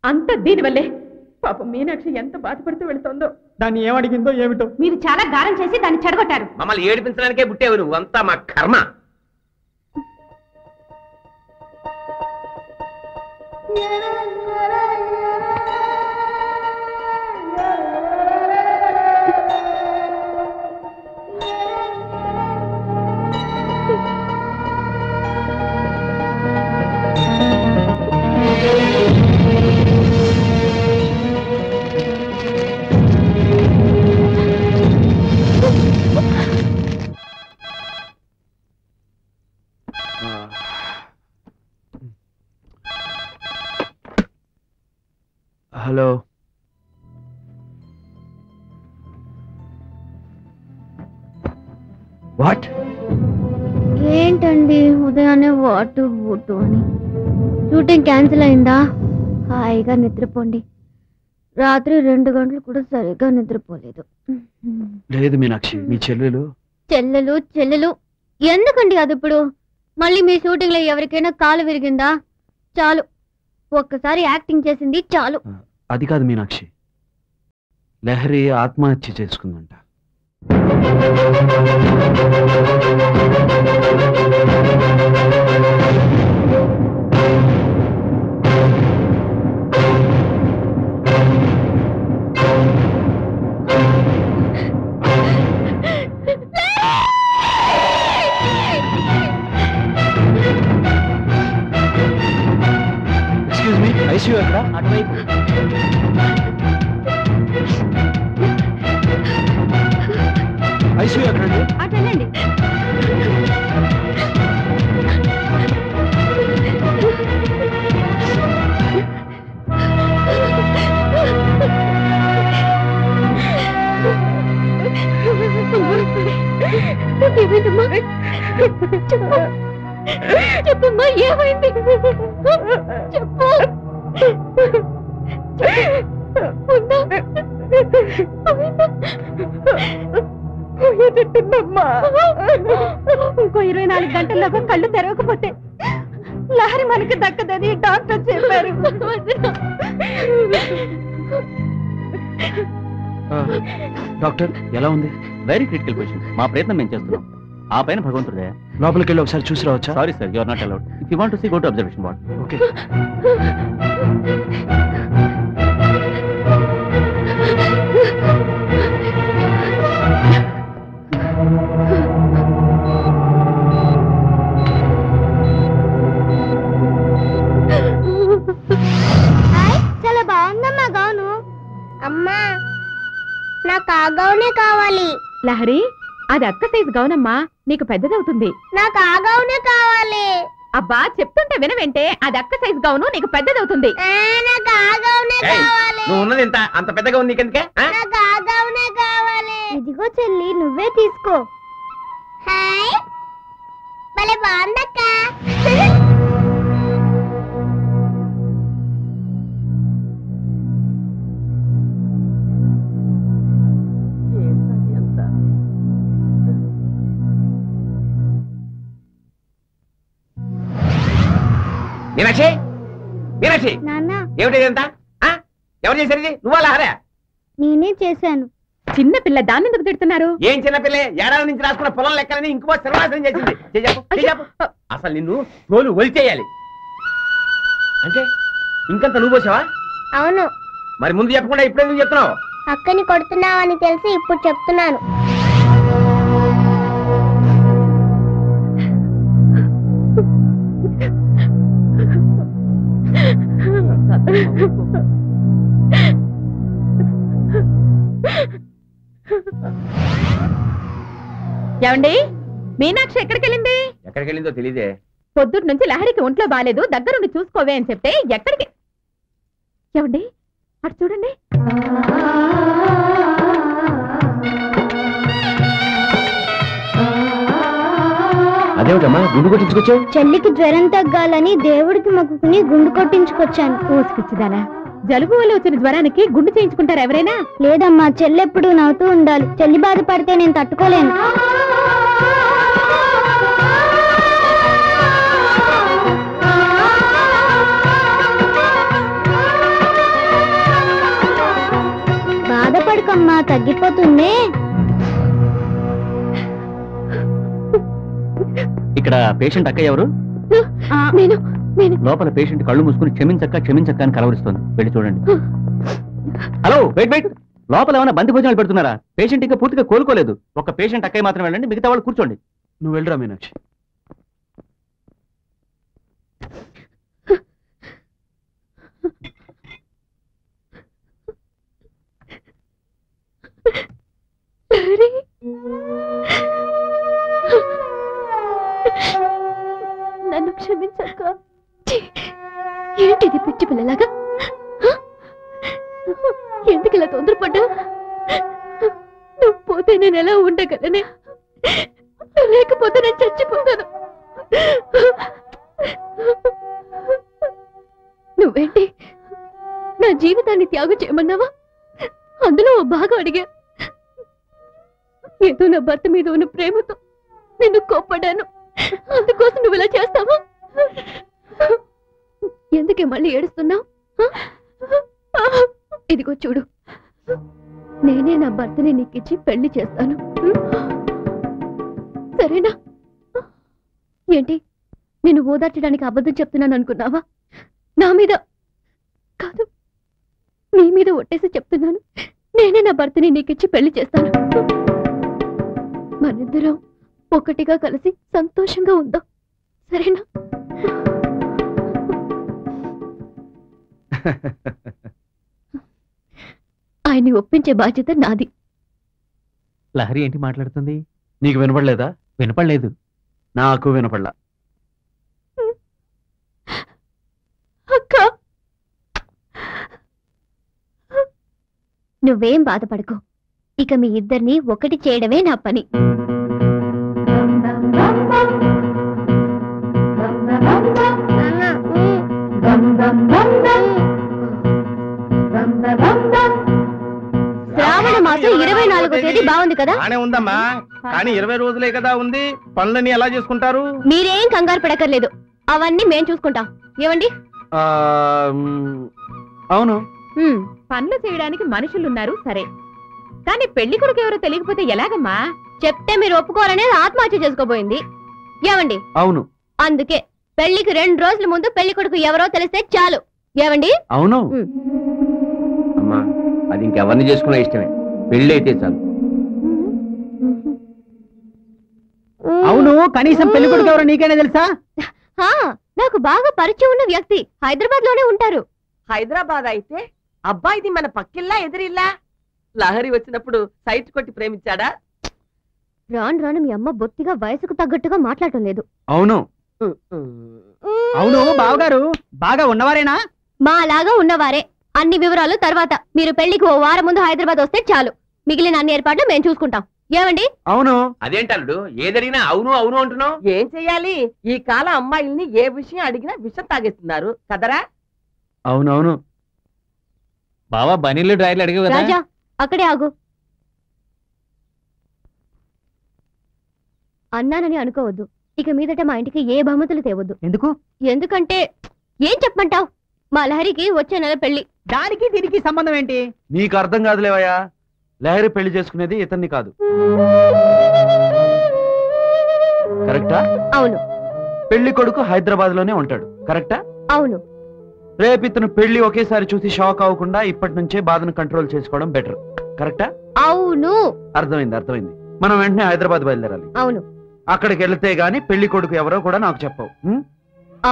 అంత దీనివల్లే పాపం మీనాక్షి ఎంత బాధపడుతూ వెళ్తుందో. దాన్ని ఏమడిగిందో ఏమిటో. మీరు చాలా గారం చేసి దాన్ని చెడగొట్టారు. మమ్మల్ని ఏడిపించడానికే పుట్టేవు నువ్వు, అంతా మా కర్మ. Hello, what? ఏంటండి ఉదయాన్నే వాటు బూటు అని? షూటింగ్ క్యాన్సిల్ అయిందా? హాయిగా నిద్రపోండి. రాత్రి 2 గంటలు కూడా సరిగ్గా నిద్రపోలేదు. లేదు మీనాక్షి, మీ చెల్లెలు చెల్లెలు ఎందుకండి అది? ఇప్పుడు మళ్ళీ మీ షూటింగ్ లో ఎవరికైనా కాలు విరిగిందా? చాలు, ఒక్కసారి యాక్టింగ్ చేసింది చాలు. అది కాదు మీనాక్షి, లహరి ఆత్మహత్య చేసుకుందంట. ఎక్స్క్యూజ్ మీ, ఐసీయూ ఎక్కడ? అటువైపు. ఐసీయూ ఎక్కడండి? అటెండి. చెప్పమ్మా, ఏమైంది? చెప్పు. ఇంకో 24 గంటల్లోగా కళ్ళు తెరవకపోతే లహరి మనకి దక్కదని డాక్టర్ చెప్పారు. డాక్టర్ ఎలా ఉంది? Very critical position. మా ప్రయత్నం మేము చేస్తున్నాం. ఆ పైన భగవంతుడే. లోపలికి వెళ్ళి ఒకసారి చూసి రావచ్చా? Sorry sir, you are not allowed. If you want to see, go to observation ward. Okay. చాలా బాగుందమ్మా గౌను. అమ్మా, నాకు ఆ గౌనే కావాలి. లహరి, అది అక్క సైజు గౌనమ్మా, నీకు పెద్దదవుతుంది. నాకు ఆ గౌనే కావాలి. అబ్బా, చెప్తుంటే వినవేంటే? అది అక్క సైజు గౌను, నీకు పెద్దదవుతుంది. నాకు ఆ గౌనే కావాలి. నువ్వు ఉన్నది ఎంత? అంత పెద్దగా ఉంది నీకెందుకే? నాకు ఆ గౌనే కావాలి. ఇదిగో చెల్లి, నువ్వే తీసుకో. హాయ్, భలే బాగుందక్క. మీనాక్షి, మీనాక్షి, నాన్న, ఏమిటి ఇదంతా? ఎవరు చేశారు ఇది? నువ్వా లహరా? నేనే చేశాను. చిన్న పిల్ల, దాన్ని ఎందుకు తిడుతున్నారు? ఏం చిన్నపిల్లే? ఏడాది నుంచి రాసుకున్న పొలం లెక్కలని ఇంకో సర్వనాశనం చేసింది. అసలు నిన్ను తోలు ఒలిచేయాలి. అంటే ఇంకంత నువ్వు పోసావా? అవును. మరి ముందు చెప్పకుండా ఇప్పుడు ఎందుకు చెప్తున్నావు? అక్కని కొడుతున్నావని తెలిసి ఇప్పుడు చెప్తున్నాను. ఏమండి, మీనాక్షి ఎక్కడికి వెళ్ళింది? ఎక్కడికి వెళ్ళిందో తెలియదే. పొద్దుటి నుంచి లహరికి ఒంట్లో బాలేదు, దగ్గరుండి చూసుకోవే అని చెప్తే ఎక్కడికి? ఏమండి, అటు చూడండి. అదేమిటమ్మా గుండు కొట్టించుకొచ్చావు? చెల్లికి జ్వరం తగ్గాలని దేవుడికి మొక్కుకుని గుండు కొట్టించుకొచ్చాను. ఊసుకొచ్చిదానా, జలుబు వల్ల వచ్చిన జ్వరానికి గుండు చేయించుకుంటారు ఎవరైనా? లేదమ్మా, చెల్లెప్పుడు నవ్వుతూ ఉండాలి. చెల్లి బాధపడితే నేను తట్టుకోలేను. అమ్మా తగ్గిపోతుంది. ఇక్కడ పేషెంట్ అక్క ఎవరు? నేను నేను లోపల పేషెంట్ కళ్ళు మూసుకుని క్షమించక్క క్షమించక్క అని కలవరిస్తోంది. వెళ్ళి చూడండి. Hello, wait wait. లోపల ఏమైనా బంతి భోజనాలు పెడుతున్నారా? పేషెంట్ ఇంకా పూర్తిగా కోలుకోలేదు. ఒక పేషెంట్ అక్కయ్య మాత్రం వెళ్ళండి, మిగతా వాళ్ళు కూర్చోండి. నువ్వు వెళ్ళరా మీనాక్షి. నన్ను క్షమించక్క. ఏంటిది పిచ్చి పిల్లలాగా? ఎందుకు ఇలా తొందరపడ్డా? నువ్వు పోతే నేను ఎలా ఉండగలనే? లేకపోతే నేను చచ్చిపోతాను. నువ్వేంటి నా జీవితాన్ని త్యాగం చేయమన్నావా? అందులో ఓ భాగం అడిగా. ఏదో నా భర్త మీద ఉన్న ప్రేమతో నిన్ను కోప్పడాను. అందుకోసం నువ్వు ఇలా చేస్తావా? ఎందుకే మళ్ళీ ఏడుస్తున్నావు? ఇదిగో చూడు, నేనే నా భర్తని నీకిచ్చి పెళ్లి చేస్తాను. సరేనా? ఏంటి, నేను ఓదార్చడానికి అబద్ధం చెప్తున్నాను అనుకున్నావా? నా మీద కాదు, నీ మీద ఒట్టేసి చెప్తున్నాను. నేనే నా భర్తని నీకిచ్చి పెళ్లి చేస్తాను. మనిద్దరం ఒకటిగా కలిసి సంతోషంగా ఉందాం. సరేనా? ఆయన్ని ఒప్పించే బాధ్యత నాది. లహరి ఏంటి మాట్లాడుతుంది? నీకు వినపడలేదా? వినపడలేదు. నాకు వినపడలా. అక్క, నువ్వేం బాధపడకు. ఇక మీ ఇద్దరిని ఒకటి చేయడమే నా పని. శ్రావణ మాసం 24వ తేదీ బాగుంది కదా? బానే ఉందమ్మా, కానీ 20 రోజులే కదా ఉంది. పనులని ఎలా చేసుకుంటారు? మీరేం కంగారు పడక్కర్లేదు, అవన్నీ మేం చూసుకుంటాం. ఏమండి? అవును. పనులు చేయడానికి మనుషులున్నారు సరే, కానీ పెళ్లి కొడుకు ఎవరో తెలియకపోతే ఎలాగమ్మా? చెప్తే మీరు ఒప్పుకోవాలనేది ఆత్మహత్య చేసుకోబోయింది. ఏమండి? అవును. అందుకే పెళ్లికి 2 రోజుల ముందు పెళ్లి కొడుకు ఎవరో తెలిస్తే చాలు. ఏమండి? అవును. అమ్మా, అది ఇంకెవరిని చేసుకున్నా ఇష్టమే, పెళ్లి అయితే చాలు. అవును, కనీసం పెళ్లి కొడుకు ఎవరో నీకైనా తెలుసా? నాకు బాగా పరిచయం ఉన్న వ్యక్తి హైదరాబాద్ లోనే ఉంటారు. హైదరాబాద్ అయితే అబ్బాయిది మన పక్కిల్లా ఎదిరిల్లా? లహరి వచ్చినప్పుడు సైట్ కొట్టి ప్రేమించాడా? రాను రాను మీ అమ్మ బొత్తిగా వయసుకు తగ్గట్టుగా మాట్లాడటం లేదు. అవును. అవును, బావగారు బాగా ఉన్నవారేనా? మా లాగా ఉన్నవారే. అన్ని వివరాలు తర్వాత. మీరు పెళ్లికి ఓ వారం ముందు హైదరాబాద్ వస్తే చాలు. మిగిలిన అన్ని ఏర్పాట్లు మేము చూసుకుంటాం. ఏమండి? అవును. అదేంటల్లుడు, ఏదడిగినా అవును అవును అంటున్నావు? ఏం చెయ్యాలి? ఈ కాల అమ్మాయిల్ని ఏ విషయం అడిగినా విషం తాగేస్తున్నారు కదరా? అవునవును. బావా బనీళ్ళు డ్రైర్లు అడిగావు కదా? రాజా, అక్కడే ఆగు. అన్నానని అనుకోవద్దు. ఇక మీదట మా ఇంటికి ఏ బహుమతులు తేవద్దు. ఎందుకు? ఎందుకంటే ఏం చెప్పమంటావు? మా లహరికి వచ్చే నెల పెళ్లి. దానికి దీనికి సంబంధం ఏంటి? నీకు అర్థం కాదులేవయ్యా. లహరి పెళ్లి చేసుకునేది ఇతన్ని కాదు. కరెక్టా? అవును. పెళ్లి కొడుకు హైదరాబాద్ లోనే ఉంటాడు. కరెక్టా? అవును. రేపు ఇతను పెళ్లి ఒకేసారి చూసి షాక్ అవ్వకుండా ఇప్పటి నుంచే బాధను కంట్రోల్ చేసుకోవడం బెటర్. కరెక్టా? అవును. అర్థమైంది. మనం వెంటనే హైదరాబాద్ బయలుదేరాలి. అవును. అక్కడికి వెళ్తే గానీ పెళ్లి కొడుకు ఎవరో కూడా నాకు చెప్పవు.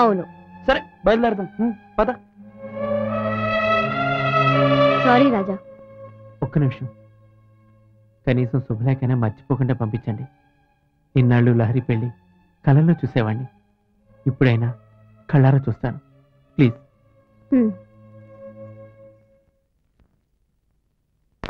అవును. సరే, బయలుదేరదాం. పద. సారీ రాజా. ఒక్క నిమిషం, కనీసం శుభలేఖైనా మర్చిపోకుండా పంపించండి. ఇన్నాళ్ళు లహరి పెళ్లి కళ్ళల్లో చూసేవాడిని, ఇప్పుడైనా కళ్ళారా చూస్తాను. ప్లీజ్.